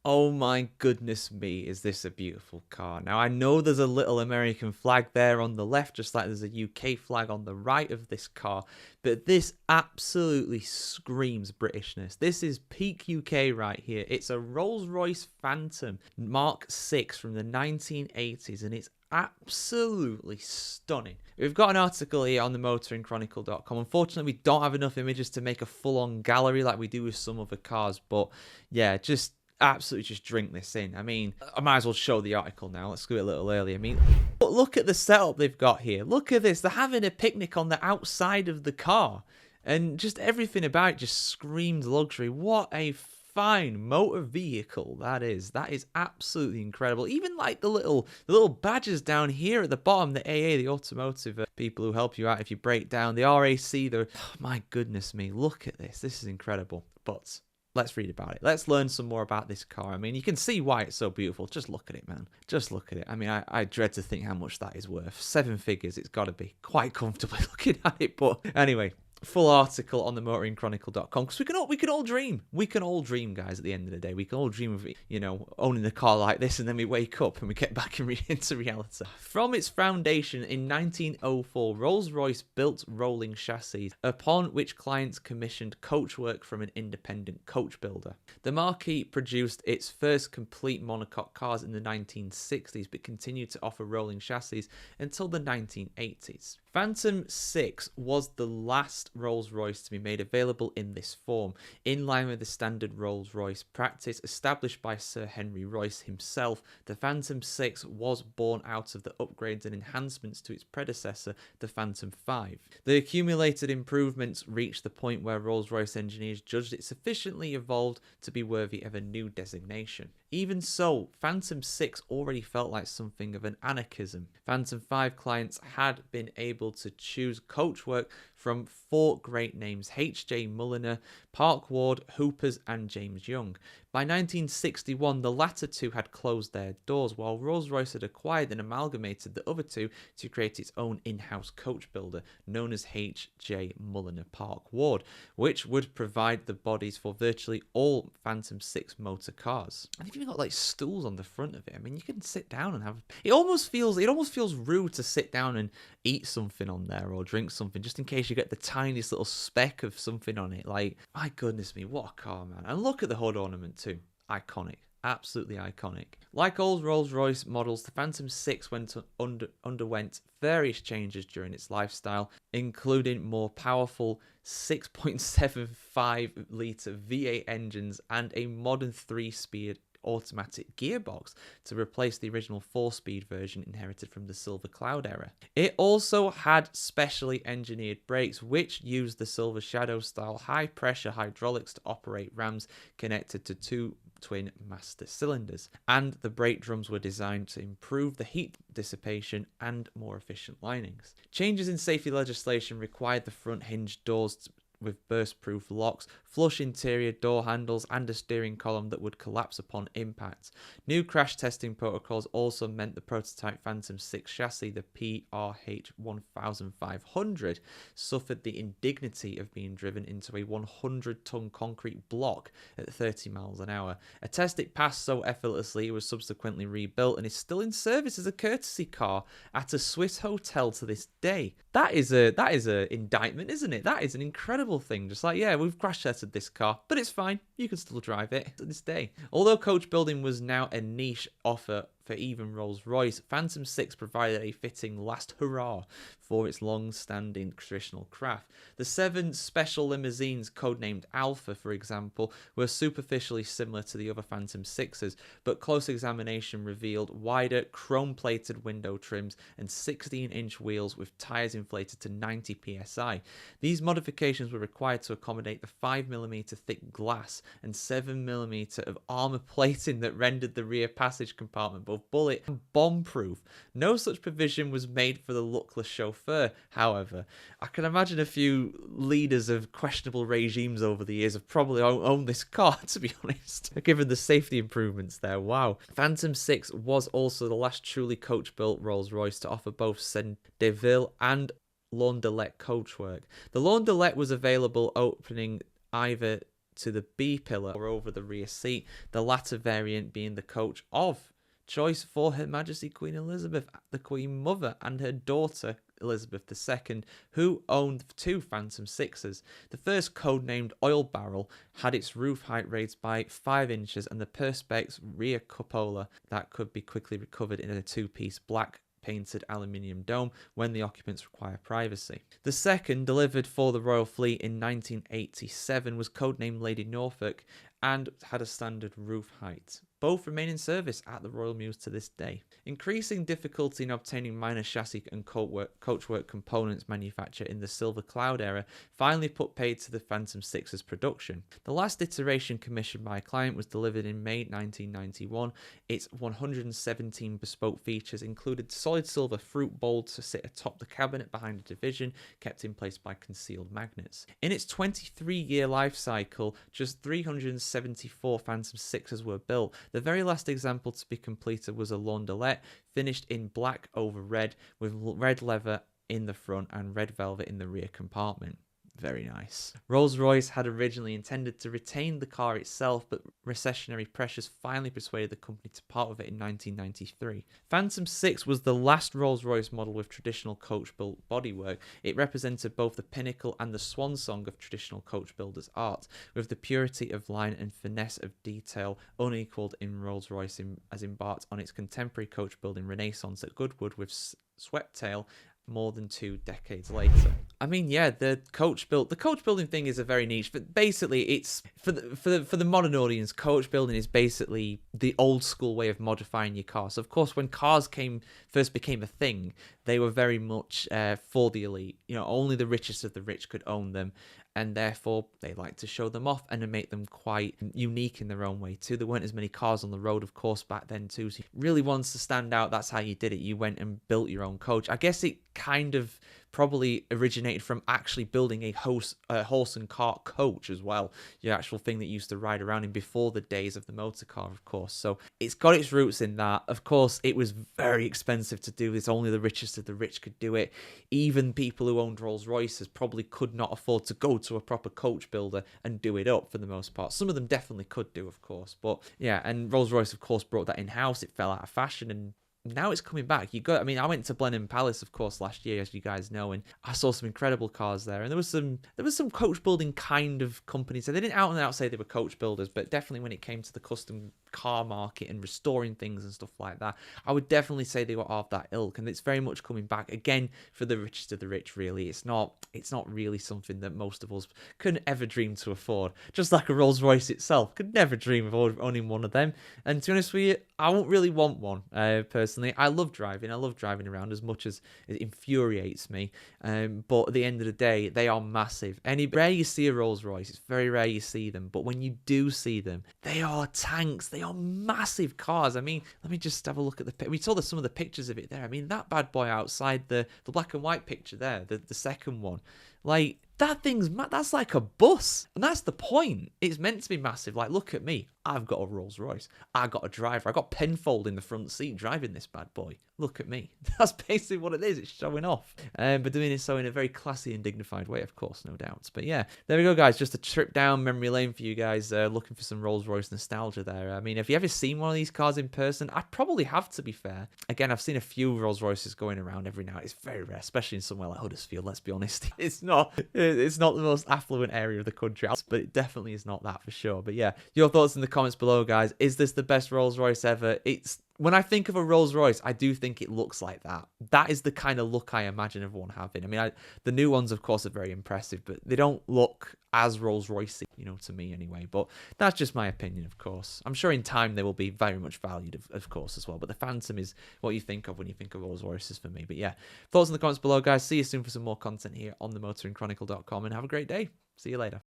Oh my goodness me, is this a beautiful car. Now, I know there's a little American flag there on the left, just like there's a UK flag on the right of this car, but this absolutely screams Britishness. This is peak UK right here. It's a Rolls-Royce Phantom Mark 6 from the 1980s, and it's absolutely stunning. We've got an article here on the motoringchronicle.com. Unfortunately, we don't have enough images to make a full-on gallery like we do with some other cars, but yeah, just absolutely just drink this in. I mean, I might as well show the article now. Let's do it a little early. I mean, look at the setup they've got here. Look at this. They're having a picnic on the outside of the car, and just everything about it just screams luxury. What a fine motor vehicle that is. That is absolutely incredible. Even like the little badges down here at the bottom, the AA, the automotive people who help you out if you break down, the RAC, the oh, my goodness me, look at this. This is incredible. But let's read about it. Let's learn some more about this car. I mean, you can see why it's so beautiful. Just look at it, man. Just look at it. I mean, I dread to think how much that is worth. 7 figures. It's got to be quite comfortably looking at it. But anyway, full article on the motoringchronicle.com, because we can all dream. We can all dream, guys, at the end of the day. We can all dream of, owning a car like this, and then we wake up and we get back into reality. From its foundation in 1904, Rolls-Royce built rolling chassis, upon which clients commissioned coachwork from an independent coach builder. The marque produced its first complete monocoque cars in the 1960s, but continued to offer rolling chassis until the 1980s. Phantom 6 was the last Rolls-Royce to be made available in this form, in line with the standard Rolls-Royce practice established by Sir Henry Royce himself. The Phantom 6 was born out of the upgrades and enhancements to its predecessor, the Phantom 5. The accumulated improvements reached the point where Rolls-Royce engineers judged it sufficiently evolved to be worthy of a new designation. Even so, Phantom 6 already felt like something of an anarchism. Phantom 5 clients had been able to choose coachwork from 4 great names: H.J. Mulliner, Park Ward, Hoopers, and James Young. By 1961, the latter two had closed their doors, while Rolls-Royce had acquired and amalgamated the other two to create its own in-house coach builder, known as H.J. Mulliner Park Ward, which would provide the bodies for virtually all Phantom 6 motor cars. And you've even got like stools on the front of it. I mean, you can sit down and have. It almost feels rude to sit down and eat something on there or drink something, just in case you get the tiniest little speck of something on it. Like, my goodness me, what a car, man! And look at the hood ornament too. Iconic. Absolutely iconic. Like all Rolls-Royce models, the Phantom 6 underwent various changes during its lifestyle, including more powerful 6.75 litre V8 engines and a modern 3-speed automatic gearbox to replace the original 4-speed version inherited from the Silver Cloud era. It also had specially engineered brakes, which used the Silver Shadow style high-pressure hydraulics to operate rams connected to 2 twin master cylinders, and the brake drums were designed to improve the heat dissipation and more efficient linings. Changes in safety legislation required the front hinge doors with burst-proof locks, flush interior door handles, and a steering column that would collapse upon impact. New crash testing protocols also meant the prototype Phantom 6 chassis, the PRH 1500, suffered the indignity of being driven into a 100-ton concrete block at 30 miles an hour. A test it passed so effortlessly it was subsequently rebuilt and is still in service as a courtesy car at a Swiss hotel to this day. That is a indictment, isn't it? That is an incredible thing. Just like, yeah, we've crash tested this car, but it's fine. You can still drive it to this day. Although coach building was now a niche offer for even Rolls-Royce, Phantom 6 provided a fitting last hurrah for its long-standing traditional craft. The 7 special limousines, codenamed Alpha, for example, were superficially similar to the other Phantom 6s, but close examination revealed wider, chrome-plated window trims and 16-inch wheels with tyres inflated to 90 psi. These modifications were required to accommodate the 5mm thick glass and 7mm of armour plating that rendered the rear passage compartment both bullet and bomb-proof. No such provision was made for the luckless chauffeur, however. I can imagine a few leaders of questionable regimes over the years have probably owned this car, to be honest, given the safety improvements there. Wow. Phantom 6 was also the last truly coach-built Rolls-Royce to offer both Sendeville and Laundelet coachwork. The Laundelet was available opening either to the B pillar or over the rear seat, the latter variant being the coach of choice for Her Majesty Queen Elizabeth, the Queen Mother, and her daughter Elizabeth II, who owned 2 Phantom 6s. The first, codenamed Oil Barrel, had its roof height raised by 5 inches and the Perspex rear cupola that could be quickly recovered in a 2-piece black painted aluminium dome when the occupants require privacy. The second, delivered for the Royal Fleet in 1987, was codenamed Lady Norfolk and had a standard roof height. Both remain in service at the Royal Mews to this day. Increasing difficulty in obtaining minor chassis and coachwork components manufactured in the Silver Cloud era finally put paid to the Phantom 6's production. The last iteration commissioned by a client was delivered in May 1991. Its 117 bespoke features included solid silver fruit bowl to sit atop the cabinet behind a division, kept in place by concealed magnets. In its 23-year life cycle, just 374 Phantom 6s were built. The very last example to be completed was a Laundelette, finished in black over red, with red leather in the front and red velvet in the rear compartment. Very nice. Rolls-Royce had originally intended to retain the car itself, but recessionary pressures finally persuaded the company to part with it in 1993. Phantom 6 was the last Rolls-Royce model with traditional coach-built bodywork. It represented both the pinnacle and the swan song of traditional coach builders' art, with the purity of line and finesse of detail unequalled in Rolls-Royce as embarked on its contemporary coach-building renaissance at Goodwood with swept tail more than 2 decades later. I mean, yeah, the coach building thing is a very niche, but basically it's for the modern audience, coach building is basically the old school way of modifying your car. So of course, when cars first became a thing, they were very much for the elite. You know, only the richest of the rich could own them, and therefore they like to show them off and to make them quite unique in their own way too. There weren't as many cars on the road, of course, back then too. So really wants to stand out. That's how you did it. You went and built your own coach. I guess it kind of probably originated from actually building a horse and cart coach as well, your actual thing that you used to ride around in before the days of the motor car, of course. So it's got its roots in that. Of course, it was very expensive to do this. Only the richest of the rich could do it. Even people who owned Rolls Royces probably could not afford to go to a proper coach builder and do it up for the most part. Some of them definitely could do, of course. But yeah, and Rolls Royce, of course, brought that in-house. It fell out of fashion, and now it's coming back. I went to Blenheim Palace, of course, last year, as you guys know, and I saw some incredible cars there. And there was some coach building kind of companies. So they didn't out and out say they were coach builders, but definitely when it came to the custom car market and restoring things and stuff like that, I would definitely say they were of that ilk. And it's very much coming back again for the richest of the rich. Really, it's not really something that most of us could ever dream to afford. Just like a Rolls Royce itself, could never dream of owning one of them. And to be honest with you, I won't really want one personally. I love driving. I love driving around as much as it infuriates me. But at the end of the day, they are massive. Rare you see a Rolls Royce. It's very rare you see them. But when you do see them, they are tanks. They are massive cars. I mean, let me just have a look at we saw some of the pictures of it there. I mean, that bad boy outside the black and white picture there, the second one. Like, that thing's that's like a bus. And that's the point. It's meant to be massive. Like, look at me. I've got a Rolls Royce. I got a driver. I got Penfold in the front seat driving this bad boy. Look at me. That's basically what it is. It's showing off. But doing it so in a very classy and dignified way, of course, no doubt. But yeah, there we go, guys. Just a trip down memory lane for you guys looking for some Rolls Royce nostalgia there. I mean, have you ever seen one of these cars in person? I probably have, to be fair. Again, I've seen a few Rolls Royces going around every now. It's very rare, especially in somewhere like Huddersfield, let's be honest. It's not the most affluent area of the country, but it definitely is not that for sure. But yeah, your thoughts in the comments below, guys. Is this the best Rolls Royce ever? When I think of a Rolls Royce, I do think it looks like that. That is the kind of look I imagine everyone having. I mean, the new ones, of course, are very impressive, but they don't look as Rolls Royce, to me anyway. But that's just my opinion, of course. I'm sure in time they will be very much valued, of course, as well. But the Phantom is what you think of when you think of Rolls Royces for me. But yeah, thoughts in the comments below, guys. See you soon for some more content here on themotoringchronicle.com, and have a great day. See you later.